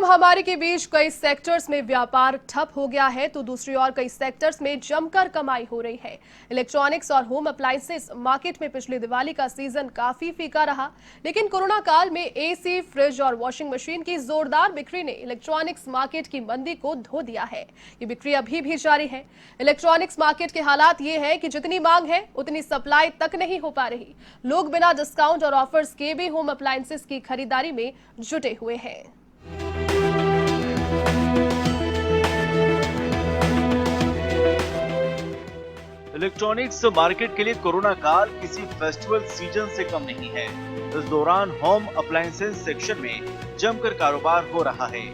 महामारी के बीच कई सेक्टर्स में व्यापार ठप हो गया है तो दूसरी ओर कई सेक्टर्स में जमकर कमाई हो रही है। इलेक्ट्रॉनिक्स और होम अप्लायंसेस मार्केट में पिछली दिवाली का सीजन काफी फीका रहा, लेकिन कोरोना काल में एसी, फ्रिज और वॉशिंग मशीन की जोरदार बिक्री ने इलेक्ट्रॉनिक्स मार्केट की मंदी को धो दिया है। ये बिक्री अभी भी जारी है। इलेक्ट्रॉनिक्स मार्केट के हालात ये है कि जितनी मांग है उतनी सप्लाई तक नहीं हो पा रही। लोग बिना डिस्काउंट और ऑफर्स के भी होम अप्लायंसेस की खरीदारी में जुटे हुए हैं। इलेक्ट्रॉनिक्स मार्केट के लिए कोरोना काल किसी फेस्टिवल सीजन से कम नहीं है। इस दौरान होम अप्लायंसेस सेक्शन में जमकर कारोबार हो रहा है।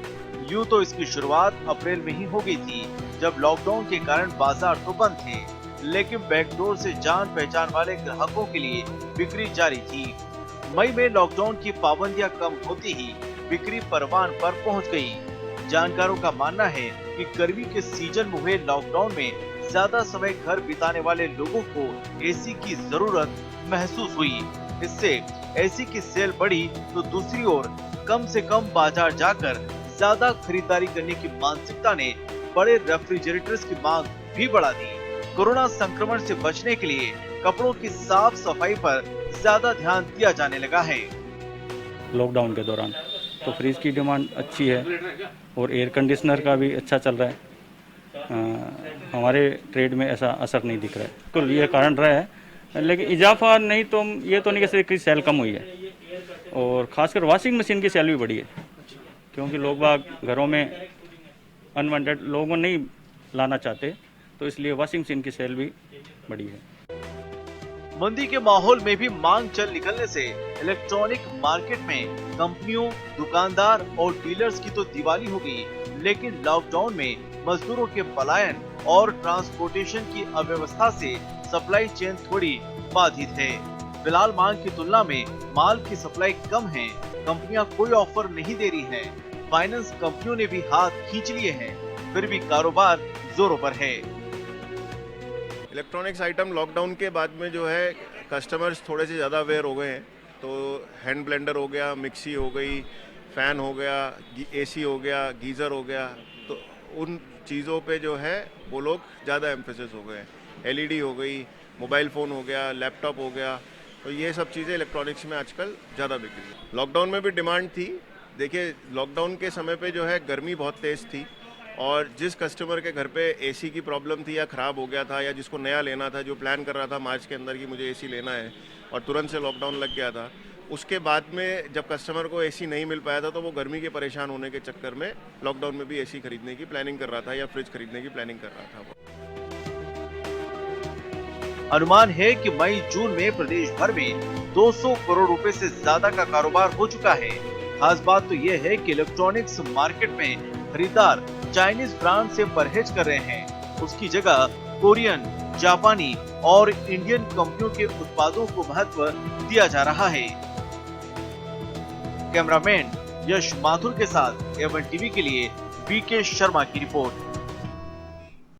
यूं तो इसकी शुरुआत अप्रैल में ही हो गई थी, जब लॉकडाउन के कारण बाजार तो बंद थे, लेकिन बैकडोर से जान पहचान वाले ग्राहकों के लिए बिक्री जारी थी। मई में लॉकडाउन की पाबंदियां कम होती ही बिक्री परवान पर पहुंच गई। जानकारों का मानना है कि गर्मी के सीजन में हुए लॉकडाउन में ज्यादा समय घर बिताने वाले लोगों को एसी की जरूरत महसूस हुई। इससे एसी की सेल बढ़ी तो दूसरी ओर कम से कम बाजार जाकर ज्यादा खरीदारी करने की मानसिकता ने बड़े रेफ्रिजरेटर्स की मांग भी बढ़ा दी। कोरोना संक्रमण से बचने के लिए कपड़ों की साफ सफाई पर ज्यादा ध्यान दिया जाने लगा है। लॉकडाउन के दौरान तो फ्रिज की डिमांड अच्छी है और एयर कंडीशनर का भी अच्छा चल रहा है। हमारे ट्रेड में ऐसा असर नहीं दिख रहा है, तो ये कारण रहा है, लेकिन इजाफा नहीं तो ये तो नहीं कह सकते सेल कम हुई है। और खासकर वॉशिंग मशीन की सेल भी बढ़ी है, क्योंकि लोग बाग घरों में अनवांटेड लोगों नहीं लाना चाहते, तो इसलिए वॉशिंग मशीन की सेल भी बढ़ी है। मंदी के माहौल में भी मांग चल निकलने से इलेक्ट्रॉनिक मार्केट में कंपनियों, दुकानदार और डीलर्स की तो दिवाली हो गई, लेकिन लॉकडाउन में मजदूरों के पलायन और ट्रांसपोर्टेशन की अव्यवस्था से सप्लाई चेन थोड़ी बाधित है। फिलहाल मांग की तुलना में माल की सप्लाई कम है। कंपनियां कोई ऑफर नहीं दे रही हैं। फाइनेंस कंपनियों ने भी हाथ खींच लिए हैं, फिर भी कारोबार जोरों पर है। इलेक्ट्रॉनिक्स आइटम लॉकडाउन के बाद में जो है कस्टमर्स थोड़े से ज़्यादा अवेयर हो गए हैं। तो हैंड ब्लेंडर हो गया, मिक्सी हो गई, फ़ैन हो गया, एसी हो गया, गीज़र हो गया, तो उन चीज़ों पे जो है वो लोग ज़्यादा एम्फेसिस हो गए हैं। एलईडी हो गई, मोबाइल फ़ोन हो गया, लैपटॉप हो गया, तो ये सब चीज़ें इलेक्ट्रॉनिक्स में आजकल ज़्यादा बिक रही है। लॉकडाउन में भी डिमांड थी। देखिए, लॉकडाउन के समय पे जो है गर्मी बहुत तेज़ थी, और जिस कस्टमर के घर पे एसी की प्रॉब्लम थी या ख़राब हो गया था, या जिसको नया लेना था, जो प्लान कर रहा था मार्च के अंदर कि मुझे एसी लेना है, और तुरंत से लॉकडाउन लग गया था, उसके बाद में जब कस्टमर को एसी नहीं मिल पाया था तो वो गर्मी के परेशान होने के चक्कर में लॉकडाउन में भी एसी खरीदने की प्लानिंग कर रहा था या फ्रिज खरीदने की प्लानिंग कर रहा था। अनुमान है कि मई जून में प्रदेश भर में 200 करोड़ रुपए से ज्यादा का कारोबार हो चुका है। खास बात तो ये है कि इलेक्ट्रॉनिक्स मार्केट में खरीदार चाइनीज ब्रांड से परहेज कर रहे हैं। उसकी जगह कोरियन, जापानी और इंडियन कंपनियों के उत्पादों को महत्व दिया जा रहा है। कैमरामैन यश माथुर के साथ A1 टीवी के लिए बीके शर्मा की रिपोर्ट।